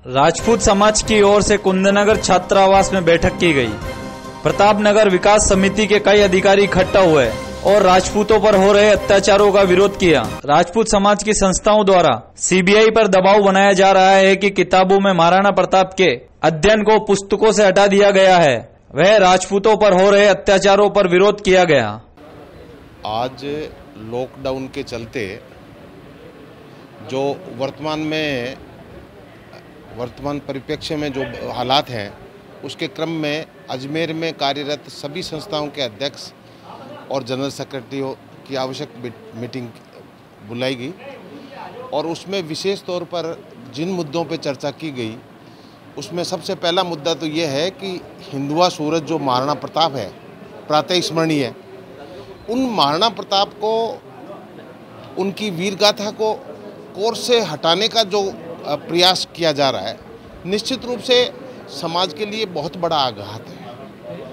राजपूत समाज की ओर से कुंदनगर छात्रावास में बैठक की गई। प्रतापनगर विकास समिति के कई अधिकारी इकट्ठा हुए और राजपूतों पर हो रहे अत्याचारों का विरोध किया। राजपूत समाज की संस्थाओं द्वारा सीबीआई पर दबाव बनाया जा रहा है कि किताबों में महाराणा प्रताप के अध्ययन को पुस्तकों से हटा दिया गया है। वह राजपूतों पर हो रहे अत्याचारों पर विरोध किया गया। आज लॉकडाउन के चलते जो वर्तमान परिप्रेक्ष्य में जो हालात हैं, उसके क्रम में अजमेर में कार्यरत सभी संस्थाओं के अध्यक्ष और जनरल सेक्रेटरियों की आवश्यक मीटिंग बुलाई गई और उसमें विशेष तौर पर जिन मुद्दों पर चर्चा की गई, उसमें सबसे पहला मुद्दा तो ये है कि हिंदुआ सूरज जो महाराणा प्रताप है, प्रातः स्मरणीय है। उन महाराणा प्रताप को, उनकी वीरगाथा को कोर्स से हटाने का जो प्रयास किया जा रहा है, निश्चित रूप से समाज के लिए बहुत बड़ा आघात है।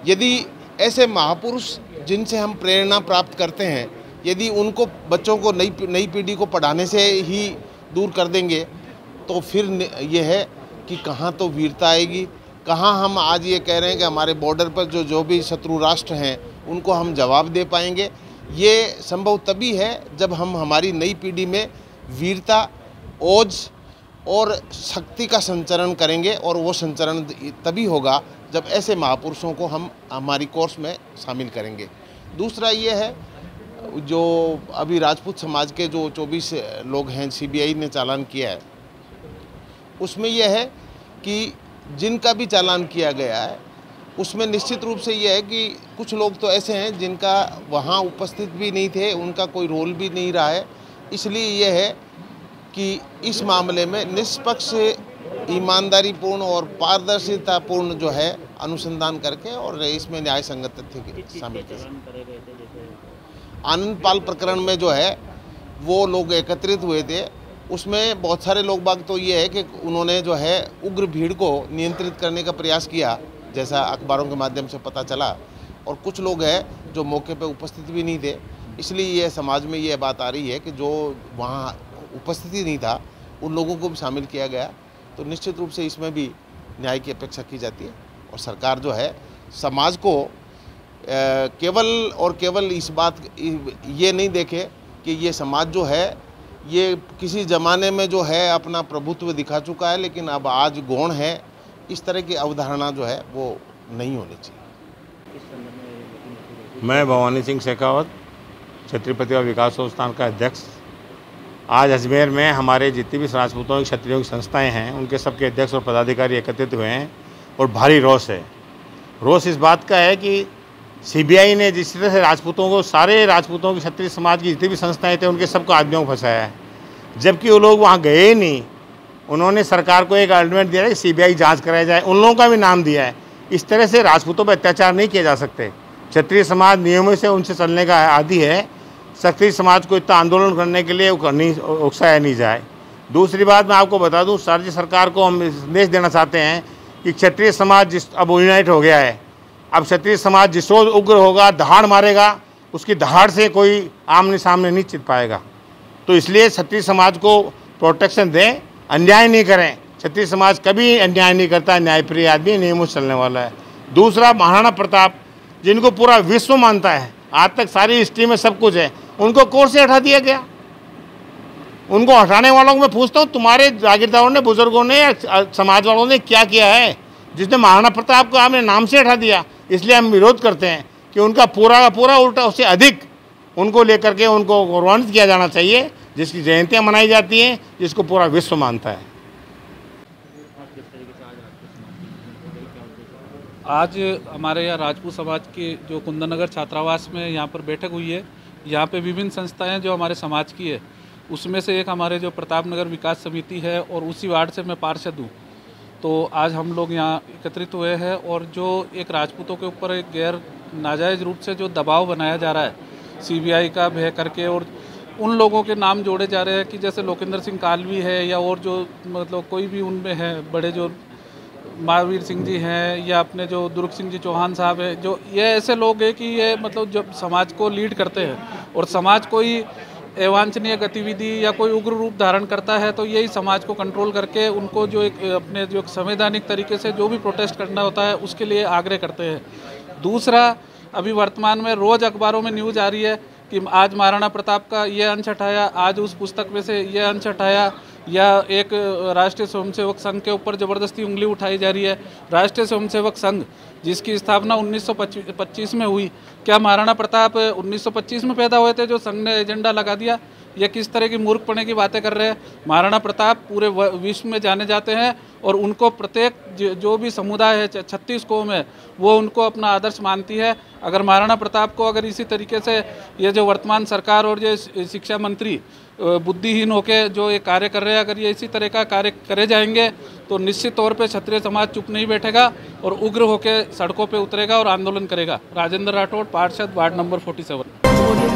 यदि ऐसे महापुरुष जिनसे हम प्रेरणा प्राप्त करते हैं, यदि उनको बच्चों को नई पीढ़ी को पढ़ाने से ही दूर कर देंगे, तो फिर ये है कि कहाँ तो वीरता आएगी, कहाँ हम आज ये कह रहे हैं कि हमारे बॉर्डर पर जो भी शत्रु राष्ट्र हैं उनको हम जवाब दे पाएंगे। ये संभव तभी है जब हम हमारी नई पीढ़ी में वीरता, ओज और शक्ति का संचरण करेंगे, और वो संचरण तभी होगा जब ऐसे महापुरुषों को हम हमारी कोर्स में शामिल करेंगे। दूसरा ये है, जो अभी राजपूत समाज के जो 24 लोग हैं सीबीआई ने चालान किया है, उसमें यह है कि जिनका भी चालान किया गया है उसमें निश्चित रूप से यह है कि कुछ लोग तो ऐसे हैं जिनका वहाँ उपस्थित भी नहीं थे, उनका कोई रोल भी नहीं रहा है। इसलिए यह है कि इस मामले में निष्पक्ष, ईमानदारीपूर्ण और पारदर्शितापूर्ण जो है अनुसंधान करके और इसमें न्याय संगत तथ्य शामिल कर। आनंद पाल प्रकरण में जो है वो लोग एकत्रित हुए थे, उसमें बहुत सारे लोग बाग तो ये है कि उन्होंने जो है उग्र भीड़ को नियंत्रित करने का प्रयास किया, जैसा अखबारों के माध्यम से पता चला, और कुछ लोग हैं जो मौके पर उपस्थित भी नहीं थे। इसलिए ये समाज में ये बात आ रही है कि जो वहाँ उपस्थिति नहीं था उन लोगों को भी शामिल किया गया। तो निश्चित रूप से इसमें भी न्याय की अपेक्षा की जाती है और सरकार जो है समाज को केवल और केवल इस बात ये नहीं देखे कि ये समाज जो है ये किसी ज़माने में जो है अपना प्रभुत्व दिखा चुका है, लेकिन अब आज गौण है, इस तरह की अवधारणा जो है वो नहीं होनी चाहिए। मैं भवानी सिंह शेखावत, क्षत्रिय प्रतिभा विकास संस्थान का अध्यक्ष, आज अजमेर में हमारे जितनी भी राजपूतों की क्षत्रियों की संस्थाएं हैं उनके सबके अध्यक्ष और पदाधिकारी एकत्रित हुए हैं और भारी रोष है। रोष इस बात का है कि सीबीआई ने जिस तरह से राजपूतों को, सारे राजपूतों की क्षत्रिय समाज की जितनी भी संस्थाएं थे उनके सबको आदमियों को फंसाया है, जबकि वो लोग वहाँ गए ही नहीं। उन्होंने सरकार को एक अल्टीमेट दिया है कि सीबीआई जांच कराई जाए, उन लोगों का भी नाम दिया है। इस तरह से राजपूतों पर अत्याचार नहीं किए जा सकते। क्षत्रिय समाज नियमों से उनसे चलने का आदी है। क्षत्रिय समाज को इतना आंदोलन करने के लिए उकसाया नहीं जाए। दूसरी बात मैं आपको बता दूं, राज्य सरकार को हम संदेश देना चाहते हैं कि क्षत्रिय समाज अब यूनाइट हो गया है। अब क्षत्रिय समाज जिस रोज उग्र होगा, दहाड़ मारेगा, उसकी दहाड़ से कोई आमने सामने नहीं चित पाएगा। तो इसलिए क्षत्रिय समाज को प्रोटेक्शन दें, अन्याय नहीं करें। क्षत्रिय समाज कभी अन्याय नहीं करता, न्यायप्रिय आदमी, नियमों से चलने वाला है। दूसरा, महाराणा प्रताप जिनको पूरा विश्व मानता है, आज तक सारी हिस्ट्री में सब कुछ है, उनको कोर्स से हटा दिया गया। उनको हटाने वालों को मैं पूछता हूँ, तुम्हारे जागीरदारों ने, बुजुर्गों ने, समाज वालों ने क्या किया है जिसने महाराणा प्रताप को आपने नाम से हटा दिया? इसलिए हम विरोध करते हैं कि उनका पूरा का पूरा उल्टा, उससे अधिक उनको लेकर के उनको गौरवान्वित किया जाना चाहिए, जिसकी जयंतियाँ मनाई जाती हैं, जिसको पूरा विश्व मानता है। आज हमारे यहाँ राजपूत समाज के जो कुंदनगर छात्रावास में यहाँ पर बैठक हुई है। यहाँ पे विभिन्न संस्थाएं जो हमारे समाज की है, उसमें से एक हमारे जो प्रतापनगर विकास समिति है और उसी वार्ड से मैं पार्षद हूँ। तो आज हम लोग यहाँ एकत्रित हुए हैं और जो एक राजपूतों के ऊपर एक गैर नाजायज़ रूप से जो दबाव बनाया जा रहा है सीबीआई का भय करके, और उन लोगों के नाम जोड़े जा रहे हैं कि जैसे लोकेंद्र सिंह कालवी है या और जो मतलब कोई भी उनमें है बड़े, जो महावीर सिंह जी हैं या अपने जो दुर्ग सिंह जी चौहान साहब हैं, जो ये ऐसे लोग हैं कि ये मतलब जब समाज को लीड करते हैं और समाज को ही अवांछनीय गतिविधि या कोई उग्र रूप धारण करता है तो यही समाज को कंट्रोल करके उनको जो एक अपने जो संवैधानिक तरीके से जो भी प्रोटेस्ट करना होता है उसके लिए आग्रह करते हैं। दूसरा, अभी वर्तमान में रोज़ अखबारों में न्यूज़ आ रही है कि आज महाराणा प्रताप का ये अंश हटाया, आज उस पुस्तक में से ये अंश हटाया, या एक राष्ट्रीय स्वयंसेवक संघ के ऊपर ज़बरदस्ती उंगली उठाई जा रही है। राष्ट्रीय स्वयंसेवक संघ जिसकी स्थापना 1925 में हुई, क्या महाराणा प्रताप 1925 में पैदा हुए थे जो संघ ने एजेंडा लगा दिया? ये किस तरह की मूर्खपने की बातें कर रहे हैं। महाराणा प्रताप पूरे विश्व में जाने जाते हैं और उनको प्रत्येक जो भी समुदाय है, 36 कौम है, वो उनको अपना आदर्श मानती है। अगर महाराणा प्रताप को अगर इसी तरीके से ये जो वर्तमान सरकार और ये शिक्षा मंत्री बुद्धिहीन होकर जो ये कार्य कर रहे हैं, अगर ये इसी तरह का कार्य करे जाएंगे तो निश्चित तौर पे क्षत्रिय समाज चुप नहीं बैठेगा और उग्र होकर सड़कों पे उतरेगा और आंदोलन करेगा। राजेंद्र राठौड़, पार्षद, वार्ड नंबर 47।